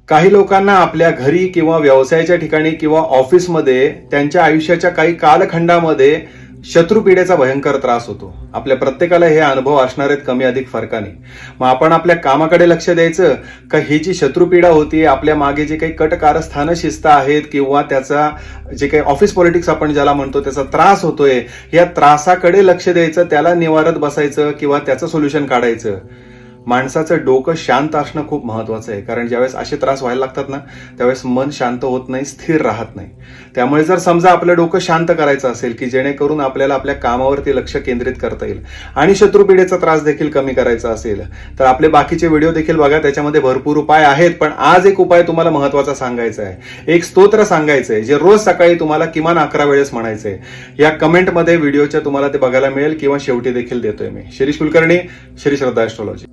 काही लोकांना आपल्या घरी किंवा व्यवसायाच्या ठिकाणी किंवा ऑफिसमध्ये त्यांच्या आयुष्याच्या काही कालखंडामध्ये शत्रुपीडेचा भयंकर त्रास होतो. आपल्या प्रत्येकाला हे अनुभव असणार आहेत कमी अधिक फरकाने. मग आपण आपल्या कामाकडे लक्ष द्यायचं का ही जी शत्रुपीडा होती, आपल्या मागे जे काही कट कारस्थानं शिस्त आहेत किंवा त्याचा जे काही ऑफिस पॉलिटिक्स आपण ज्याला म्हणतो त्याचा त्रास होतोय, या त्रासाकडे लक्ष द्यायचं, त्याला निवारत बसायचं किंवा त्याचं सोल्युशन काढायचं. माणसाचं डोकं शांत असणं खूप महत्वाचं आहे, कारण ज्यावेळेस असे त्रास व्हायला लागतात ना त्यावेळेस मन शांत होत नाही, स्थिर राहत नाही. त्यामुळे जर समजा आपलं डोकं शांत करायचं असेल की जेणेकरून आपल्याला आपल्या कामावरती लक्ष केंद्रित करता येईल आणि शत्रुपीडेचा त्रास देखील कमी करायचा असेल तर आपले बाकीचे व्हिडिओ देखील बघा, त्याच्यामध्ये भरपूर उपाय आहेत. पण आज एक उपाय तुम्हाला महत्वाचा सांगायचा आहे, एक स्तोत्र सांगायचं आहे जे रोज सकाळी तुम्हाला किमान 11 वेळेस म्हणायचंय. या कमेंटमध्ये व्हिडिओच्या तुम्हाला ते बघायला मिळेल किंवा शेवटी देखील देतोय मी. शिरीष कुलकर्णी, श्री श्रद्धा ॲस्ट्रॉलॉजी.